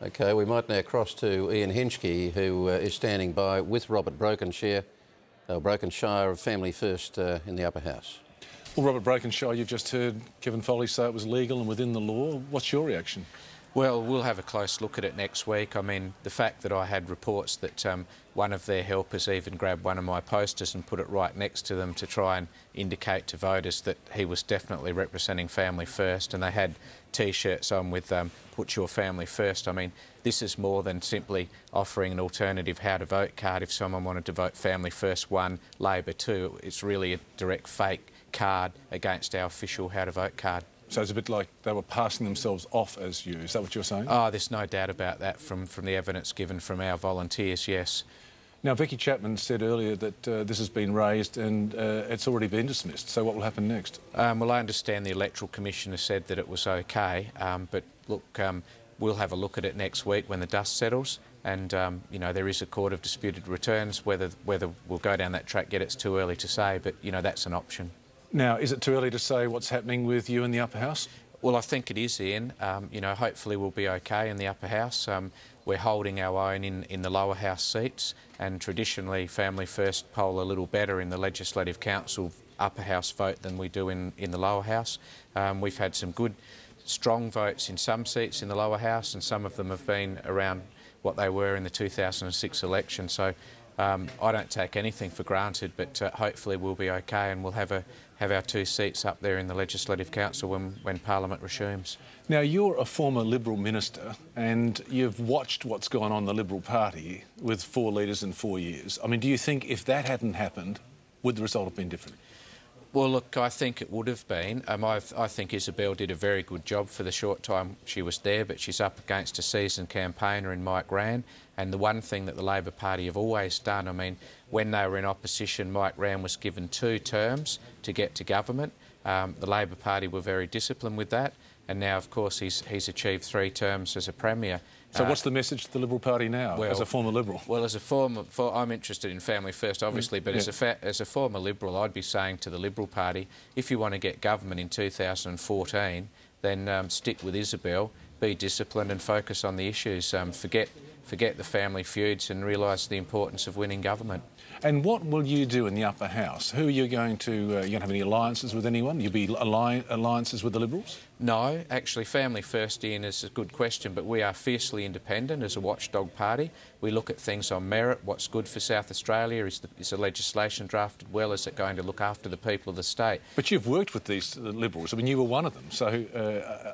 OK, we might now cross to Ian Henschke, who is standing by with Robert Brokenshire of Family First in the Upper House. Well, Robert Brokenshire, you've just heard Kevin Foley say it was legal and within the law. What's your reaction? Well, we'll have a close look at it next week. I mean, the fact that I had reports that one of their helpers even grabbed one of my posters and put it right next to them to try and indicate to voters that he was definitely representing Family First, and they had T-shirts on with "Put Your Family First." I mean, this is more than simply offering an alternative how to vote card if someone wanted to vote Family First 1, Labor 2. It's really a direct fake card against our official how to vote card. So it's a bit like they were passing themselves off as you. Is that what you're saying? Oh, there's no doubt about that from the evidence given from our volunteers, yes. Now, Vicky Chapman said earlier that this has been raised and it's already been dismissed. So what will happen next? Well, I understand the Electoral Commission has said that it was OK, but look, we'll have a look at it next week when the dust settles. And, you know, there is a court of disputed returns. Whether we'll go down that track yet, it's too early to say, but, you know, that's an option. Now, is it too early to say what's happening with you in the Upper House? Well, I think it is, Ian. You know, hopefully we'll be OK in the Upper House. We're holding our own in the lower house seats, and traditionally Family First poll a little better in the Legislative Council Upper House vote than we do in the lower house. We've had some good, strong votes in some seats in the lower house, and some of them have been around what they were in the 2006 election. So I don't take anything for granted, but hopefully we'll be OK and we'll have our 2 seats up there in the Legislative Council when Parliament resumes. Now, you're a former Liberal minister and you've watched what's gone on in the Liberal Party with 4 leaders in 4 years. I mean, do you think if that hadn't happened, would the result have been different? Well, look, I think it would have been. I think Isabel did a very good job for the short time she was there, but she's up against a seasoned campaigner in Mike Rann. And the one thing that the Labor Party have always done, I mean, when they were in opposition, Mike Rann was given 2 terms to get to government. The Labor Party were very disciplined with that. And now, of course, he's achieved 3 terms as a Premier. So what's the message to the Liberal Party now, as a former Liberal? Well, I'm interested in Family First, obviously, but as a former Liberal, I'd be saying to the Liberal Party, if you want to get government in 2014, then stick with Isabel, be disciplined and focus on the issues. Forget the family feuds and realise the importance of winning government. And what will you do in the Upper House? Who are you going to... you going to have any alliances with anyone? You'll be alliances with the Liberals? No, actually, Family First, Ian, is a good question, but we are fiercely independent as a watchdog party. We look at things on merit. What's good for South Australia? Is the legislation drafted well? Is it going to look after the people of the state? But you've worked with these Liberals. I mean, you were one of them. So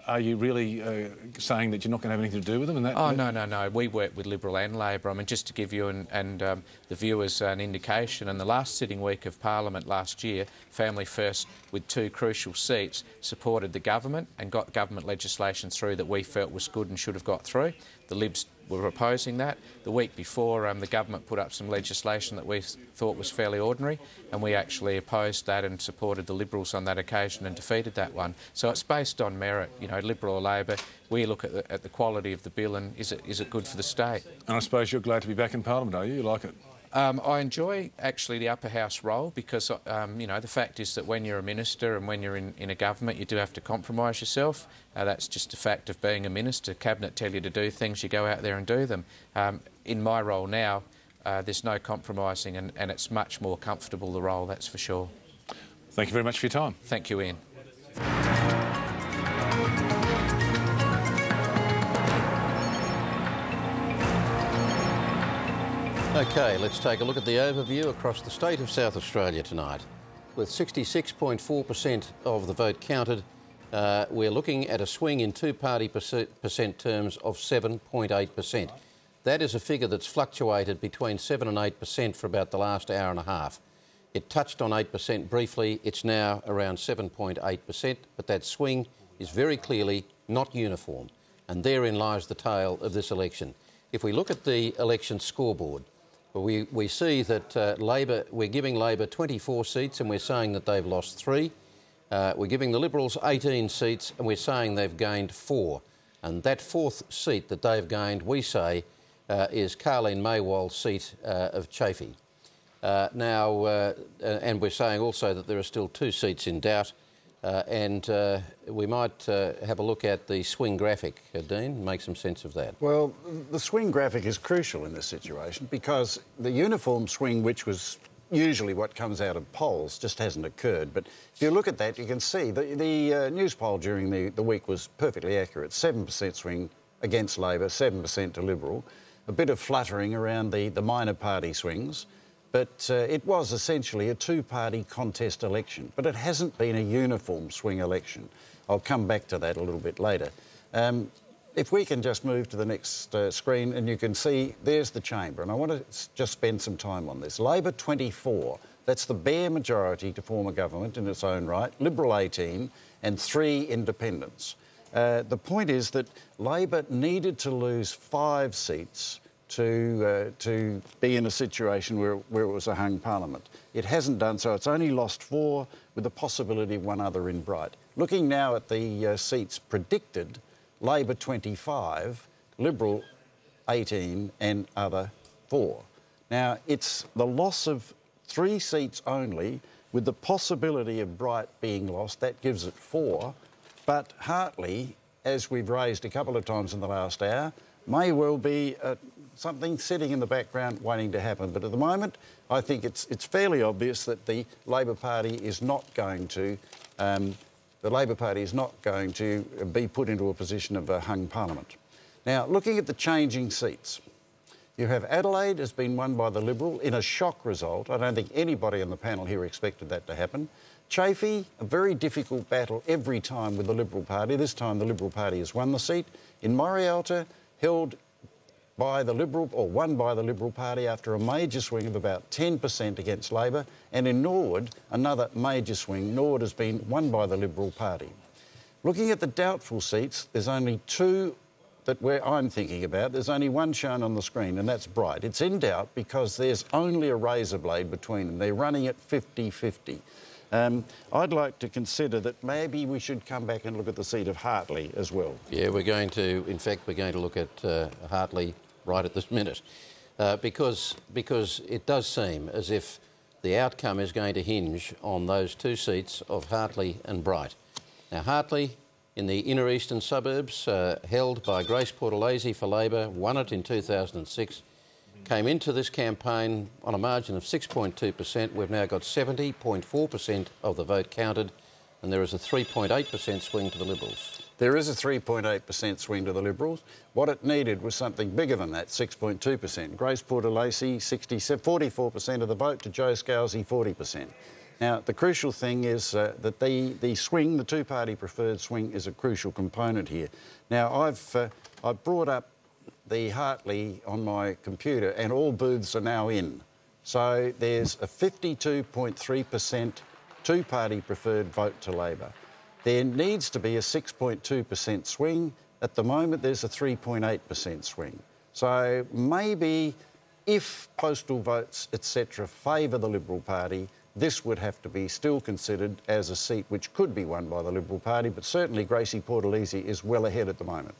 are you really saying that you're not going to have anything to do with them? Oh, no. We work with Liberal and Labor. I mean, just to give you and the viewers an indication, in the last sitting week of Parliament last year, Family First, with 2 crucial seats, supported the government and got government legislation through that we felt was good and should have got through. The Libs were opposing that. The week before, the government put up some legislation that we thought was fairly ordinary, and we actually opposed that and supported the Liberals on that occasion and defeated that one. So it's based on merit, you know, Liberal or Labor. We look at the quality of the bill and is it good for the state. And I suppose you're glad to be back in Parliament, are you? You like it? I enjoy, actually, the Upper House role because, you know, the fact is that when you're a minister and when you're in a government, you do have to compromise yourself. That's just a fact of being a minister. Cabinet tell you to do things, you go out there and do them. In my role now, there's no compromising and it's much more comfortable, the role, that's for sure. Thank you very much for your time. Thank you, Ian. OK, let's take a look at the overview across the state of South Australia tonight. With 66.4% of the vote counted, we're looking at a swing in 2-party percent terms of 7.8%. That is a figure that's fluctuated between 7 and 8% for about the last hour and a half. It touched on 8% briefly. It's now around 7.8%, but that swing is very clearly not uniform, and therein lies the tale of this election. If we look at the election scoreboard, we see that we're giving Labor 24 seats and we're saying that they've lost 3. We're giving the Liberals 18 seats and we're saying they've gained 4. And that 4th seat that they've gained, we say, is Carleen Maywald's seat of Chaffey. And we're saying also that there are still 2 seats in doubt. We might have a look at the swing graphic, Dean, make some sense of that. Well, the swing graphic is crucial in this situation because the uniform swing, which was usually what comes out of polls, just hasn't occurred. But if you look at that, you can see the news poll during the week was perfectly accurate. 7% swing against Labor, 7% to Liberal. A bit of fluttering around the minor party swings. But it was essentially a two-party contest election. But it hasn't been a uniform swing election. I'll come back to that a little bit later. If we can just move to the next screen, and you can see there's the chamber. And I want to just spend some time on this. Labor 24, that's the bare majority to form a government in its own right. Liberal 18 and 3 independents. The point is that Labor needed to lose 5 seats to be in a situation where it was a hung parliament. It hasn't done so. It's only lost 4 with the possibility of one other in Bright. Looking now at the seats predicted, Labor 25, Liberal 18 and other 4. Now, it's the loss of 3 seats only with the possibility of Bright being lost. That gives it 4. But Hartley, as we've raised a couple of times in the last hour, may well be something sitting in the background waiting to happen. But at the moment, I think it's fairly obvious that the Labor Party is not going to be put into a position of a hung parliament. Now, looking at the changing seats, you have Adelaide has been won by the Liberal in a shock result. I don't think anybody on the panel here expected that to happen. Chaffey, a very difficult battle every time with the Liberal Party. This time the Liberal Party has won the seat. In Morialta, held by the Liberal, or won by the Liberal Party after a major swing of about 10% against Labor. And in Norwood, another major swing. Norwood has been won by the Liberal Party. Looking at the doubtful seats, there's only 2 that I'm thinking about. There's only 1 shown on the screen, and that's Bright. It's in doubt because there's only a razor blade between them. They're running at 50-50. I'd like to consider that maybe we should come back and look at the seat of Hartley as well. Yeah, we're going to look at Hartley right at this minute because it does seem as if the outcome is going to hinge on those 2 seats of Hartley and Bright. Now, Hartley in the inner eastern suburbs, held by Grace Portalese for Labor, won it in 2006. Came into this campaign on a margin of 6.2%. We've now got 70.4% of the vote counted, and there is a 3.8% swing to the Liberals. There is a 3.8% swing to the Liberals. What it needed was something bigger than that, 6.2%. Grace Portalese, 44% of the vote, to Joe Scalzi, 40%. Now, the crucial thing is that the swing, the two-party preferred swing, is a crucial component here. Now, I've brought up the Hartley on my computer, and all booths are now in. So there's a 52.3% two-party preferred vote to Labor. There needs to be a 6.2% swing. At the moment, there's a 3.8% swing. So maybe if postal votes, etc., favour the Liberal Party, this would have to be still considered as a seat which could be won by the Liberal Party, but certainly Gracie Portalese is well ahead at the moment.